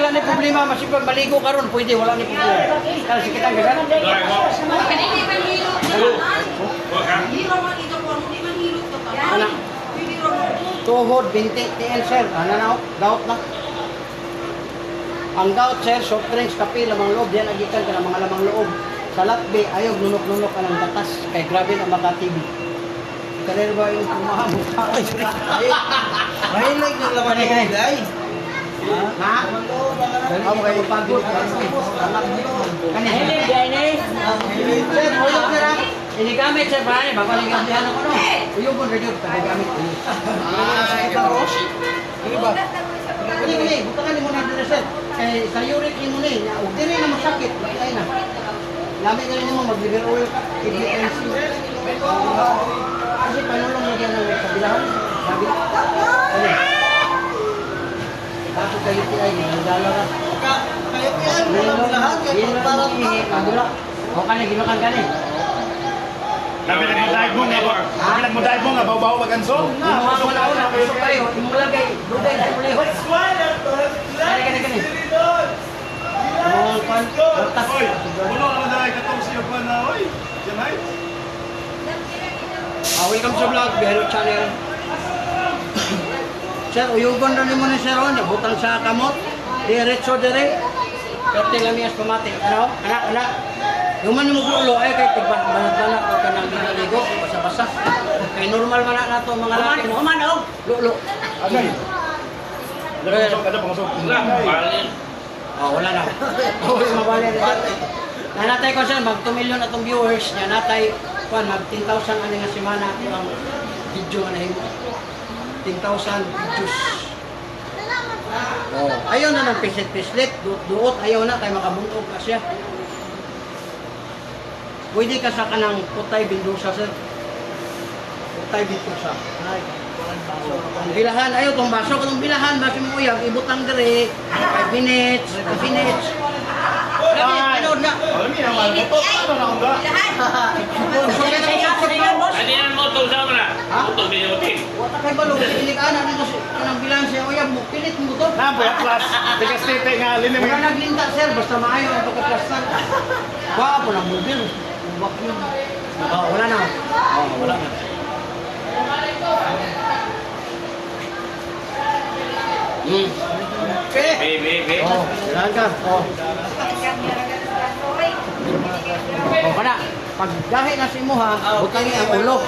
wala ni problema, masipag maligo karon, pwede wala ni problema. Kaya sige tang gasan. Kanini man hilot ka. Hiro man ito po, hindi man hilot ka pa. Ana. Hiro mo. Tuhod 20 TL sir. Ano na gout na. Ang gout sir, soft drinks, kape, lamang loob, yan agikan ka ng mga lamang loob. Sa latbe, ayaw nunok-nunok ka ng gatas. Kay grabe na makatibi. Kanil ba yung kumahamot? Mahilig ng laman ng gulay. Ha? Ako kayo pagod. Kanil gaya ni. Sir, uyog sir ha. Inigamit sir, parang babalik ang diyan ako no. Uyog mo rin yun, pagagamit. Ano ba? Kani, butakan mo na dito sir. Kay sa uric mo ni, ug dili na masakit, ay na. Lami ka rin mo mag-liver oil ka, kidney NC. Kasi panulong mo dyan ng kabilahan. Sabi, ano? Tapos kayo ay nagdala ka. Kayo yan, walang lahat. Kaya parang Magula. O ka na, ginukan ka na eh. Sabi nagmudahig mo nga ba? Sabi nagmudahig mo nga, baw-baw maganso? Imuha ko na una, kusok tayo. Imulagay, brugay, pulihot. Kani, kani. Mga kwan, batas. Oy, puno naman na ikatong siya pa na, oy. Yan ay. Welcome sa vlog, Bihero Channel. Sir, uyugon na mo ni Sir Ron, butang sa kamot. Diretso dire. Perti lamias pamati. Ano? Anak. Yung man mo gulo ay kay tigbanat-banat ko ka nang ginaligo, basa-basa. Kay normal man na to mga laki. Human og lulo. Ano yun? Ano pangasok? Wala na. Wala mabali rin. Nanatay ko sir, mag 2 million atong viewers niya. Natay, mag 10,000 ano nga simana ang video nga nahimo. 10,000 videos. Ayaw na ng pislit-pislit. Duot, ayaw na. Kaya makabuntog ka siya. Pwede ka sa kanang Putay Bindusa sir. Putay Bindusa. Ay. Ang bilahan, ayaw itong baso, itong bilahan, baso mo uyag, ibutang dire, 5 minutes, 5 minutes. Pinood na. Alam niya naman, ito, ano na kung ba? Ano yan mo ito sa mga? Ito minutin. Wata kay balong, ilikana dito ng bilahan siya, uyag mo, pilit mo to. Napo, yung class, bigas tete nga, linim Wala yun. naglinta sir, basta maayo ang pagkaplastan. Baka po ng mobil, bubak yun. Wala na. Wala na. Be. Kailangan ka. Kana. Pag gahi na si mo ha, butangi ang ulo.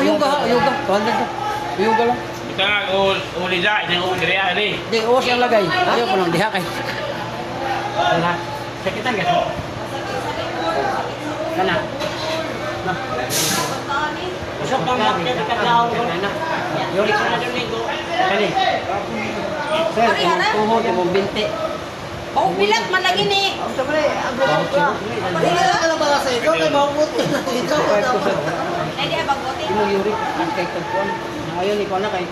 Uyog ka. Uyog ka lang. Ito nga, uli dyan, isang uli rin yan eh. Di, uwas yung lagay. Ayaw ko lang, diha kay. Kana. Sakitan ka. Kana. Usok ka mo, kaya Yuri ka na dyan dito. Kani. Sir, tuhod, imong binti. Oh, bilat man lagi ni. Ang sabi, ang gusto ka. Pahinga ka na ba sa ikaw? Kay mabut. Ikaw ka dapat. Lagi abagote. Imong Yuri, ang kay tagpuan. Ayaw ni ko na kay.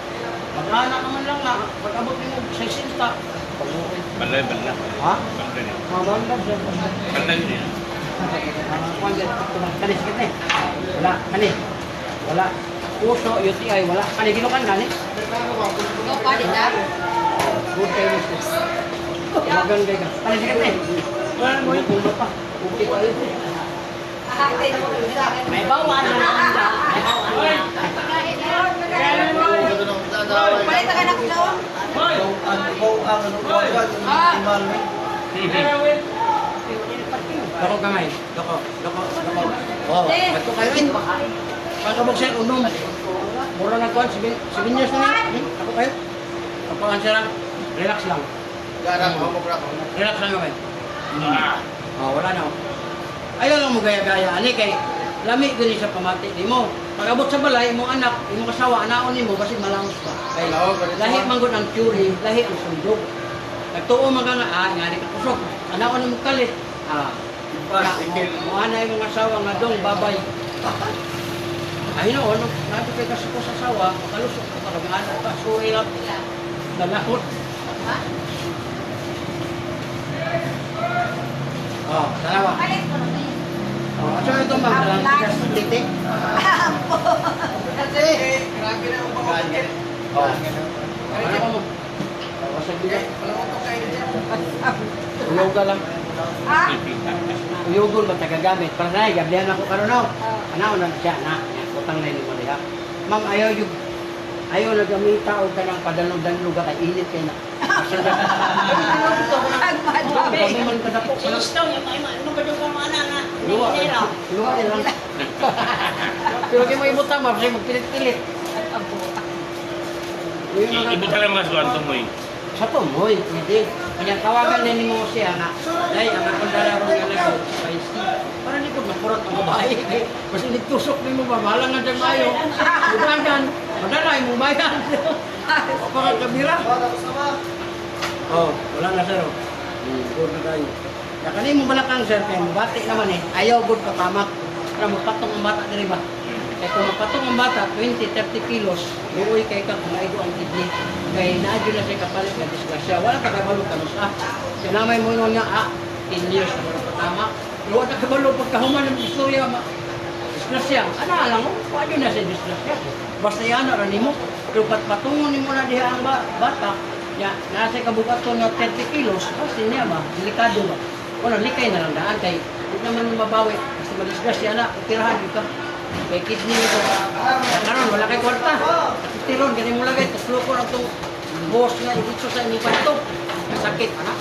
Mag-anak naman lang na. Pag-abot mo sa sinta. Banday. Ha? Banday. Mabandag siya. Banday niya. Kani, sikit na eh. Wala, kani. Wala. Puso, UTI, wala. Kani, ginukan gani. Go pa dita. Good kayo mo sis. Maganda ka. Kani, sikit na eh. Wala mo yung pulo pa. Okay pa yun. May bawan na naman dyan. May bawan na. Palit ka na ko. Dako kamay. Dako. Oh, ato kayo in. Pagkabog siya unom. Mura na kuan 7 years na. Ako kayo. Kapangan siya lang. Relax lang. Relax lang kamay. Wala na. Ayaw lang mo gaya-gaya. Ani kay lami din sa pamati di mo. Pag-abot sa balay, imong anak, imong kasawa, anaon nimo kasi malangos pa. Kay lahi man gud ang curing, lahi ang sundog. Nagtuo man ka nga, ngani ka kusog. Anaon nimo kalit. Mga na yung mga asawa nga dong babay. Ay no, nabi kay kasi ko sa asawa, makalusok ko para mga anak pa. So, ilap, dalakot. Dalawa. So, itong bang dalang tigas titik? Kasi, grabe na ang pagkakas. Ano mo? basag bigas. Uyoga lang. Ha? Uyogon ba tagagamit? Para na, gablihan ako karon no. Ano na siya na. Utang na mo diha. Ma'am, ayaw na gamita o kanang padalog-dalog ka init kay na. Kami man kadako. Ano ba yung kamana na? Luwa lang. Pero kay mo ibutang mo kasi magpilit-pilit. Ibutan lang mga suwanto mo eh. Sa tumoy, pwede. Kanya tawagan din mo siya na, dahil ang akong dalaro nga nag para di ko makurot ang babae. Kasi nagtusok din mo ba, mahalang nga dyan mayo. Bukangan, madalay mo bayan. O mga kabira. Oh, wala na sir. Good na tayo. Ya kanina mo balakang sir, kaya mabati naman eh. Ayaw good patamak. Para magpatong ang bata din ba? Kaya kung magpatong ang bata, 20-30 kilos, buoy kay ka kung naido ang kidney. Kaya naadyo na siya kapalit na disgrasya. Wala ka kabalo ka nos Sinamay mo nun nga, 10 years na wala patamak. Luwa na kabalo pagkahuman ng istorya, disgrasya. Ano alam mo? Paano na siya disgrasya? Basta yan na rin mo. Pero patungon mo na diha ang bata, ya, nasa kabukaton na 30 kilos, kasi niya ba, delikado ba? Ano, likay na lang daan kay hindi naman mabawi. Kasi madisgrasya na, utirahan ka. Kay kidney ito. Karon wala kay kwarta. Tiron, ganyan mo lagay. Tapos loko na itong boss nga, itso sa inyong panto. Sakit, anak.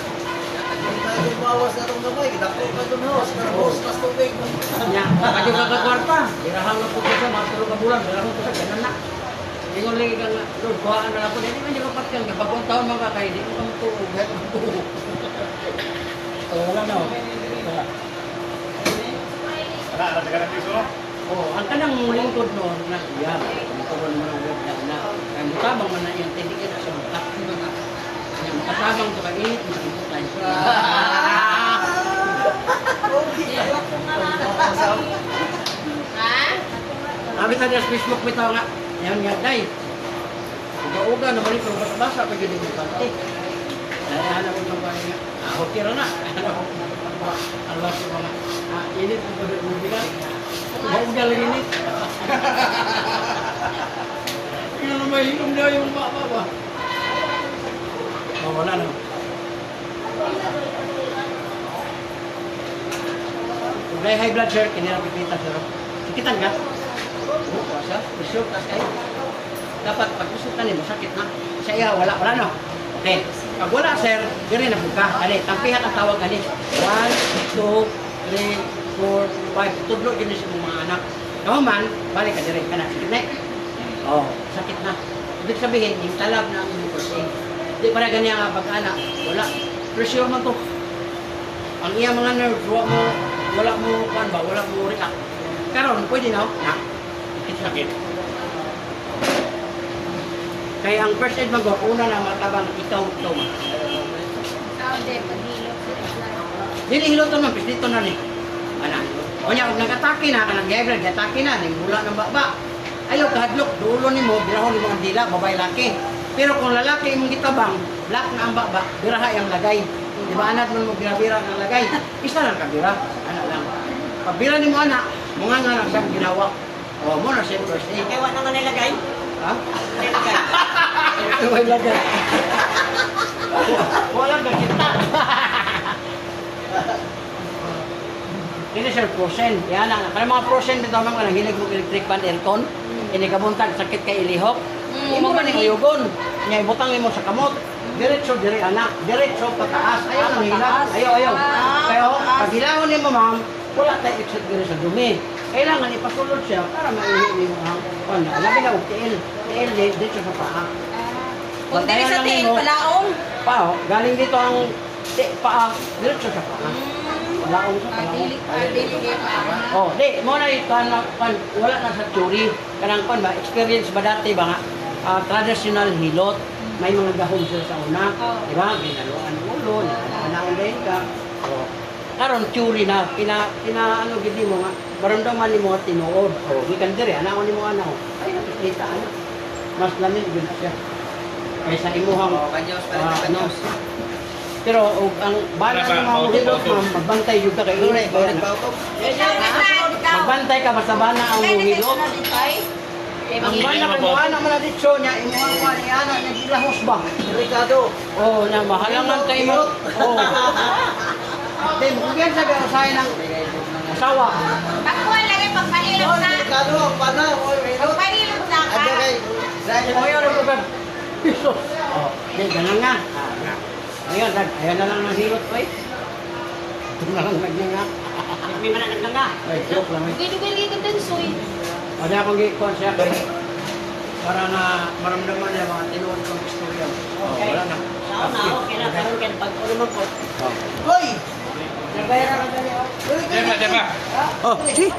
Tayo bawas na itong gamay. Dako ka doon house. House na tubig. Nya, kadyo ka ka kwarta. Tirahan na po ko sa mga tulog ka bulan. Tirahan ko sa ganun na. Ingon lagi ka nga, doon, kuhaan na lang po. Hindi man yung kapat ka. Kapag taon mga kakain, hindi mo kang tuog. Wala na. Wala. Ano ka piso? Oh, ang kanang lingkod noon na yan. Magkaroon mo ng web na. Kaya mutabang man na yan, hindi ka na sa mata. Kaya makatabang ito kainit, makikita tayo. Ha? Sabi tayo sa Facebook, bitaw nga. Yan nga, day. Uga-uga naman ito, basa-basa pa yun yung pante. Nayahan ako ng bahay nga. Okay ra na. Allah sa mga init ang pag-ubigan. Uga lang init. Kaya na mahinom na yung baba ba? Oh, wala na. Kung may high blood sugar, kinira pipita sir. Sikitan ka? Oo, siya. Presyo, tas kayo. Dapat pag usutan mo, sakit na. Sa iya, wala no? Okay. Pag wala sir, dire na buka. Kani, tampihat ang tawag kani. 1, 2, 3, 4, 5. Tudlo din sa mga anak. Kamu man, balik ka dire ka na. Sakit na. Oh, sakit na. Ibig sabihin, yung talab na ang glucose. Di para ganyan nga pag-anak, wala. Pressure man to. Ang iya mga nerves, wala mo kan ba, wala mo react. Karon, pwede na, na. Sakit. Kaya ang first aid mag una na matabang ikaw ito. Dili hilot to man, dito na ni. Ana. O nya og nagatake na kanang gaybrad, gatake na ning mula ng baba. Ayaw kahadlok, dulo nimo, birahon nimo ang dila, babay laki. Pero kung lalaki imong gitabang, black na ang baba, biraha yang lagay. Di ba anak mo bira-bira ang lagay? Isa lang ka bira, ana lang. Pag bira nimo ana, mga nga lang siyang ginawa. O mo na siya first aid. Kaya wala naman nilagay. Ha? Nilagay. Wala lagay. Wala ka kita. Ini sir, frozen. Yan ang mga frozen dito mga hilig mo electric fan aircon. Ini kabuntag sakit kay ilihok. Imo man ning uyugon. Nya ibutang nimo sa kamot. Diretso diri anak, diretso pataas. Ayaw nang hilak. Ayaw. Kaya pag hilahon nimo ma'am, wala tay exit diri sa dumi. Kailangan ipasulod siya para maihi nimo ang ano, labi na og tiil dito sa paa. Kung dili sa tiil, palaong. Pao, galing dito ang paa, diretso sa paa. Laong sa paa. Dili pa. Oh, di mo na ikan wala na sa theory. Kanang kon ba experience ba dati ba nga traditional hilot, may mga gahom sila sa una, di ba? Ginaluan ng ulo, nanaon din ka. Oh. Karon theory na ano gid mo nga maramdaman nimo tinuod. Oh, gikan diri anaon nimo ano. Ay nakita ano. Mas lamig gyud siya. Kaysa imuhang ano. Pero ang bala ng mga hilot ma'am, magbantay jud ka kay init ba yan. Magbantay ka basta bana ang hilot. Ang man na kay Moana Maladitso niya, imuhang ko ni anak niya gilahos ba? Ricardo. Oh, na mahalangan tayo mo. Oh. Then, bugyan sa usahay ng asawa. Pagkuhan lang eh, pagpahilot na. Ricardo, ang pana. Pagpahilot na ka. Ada kay. Dahil mo yun ang lugar. Piso. Oh, di, ganun nga. Ayun, ayan na lang ng hilot ko eh. Ito na lang nga. May managad na nga. Ay, joke lang eh. Dugay-dugay din, soy. Ano akong gikon siya kay para na maramdaman niya mga tinuod kong istorya. Oh, wala na. Sao na ako, kinakaroon ka pag ulo mo po. Oh. Hoy! Nagbayar ka dali. Diba, diba? Oh, si.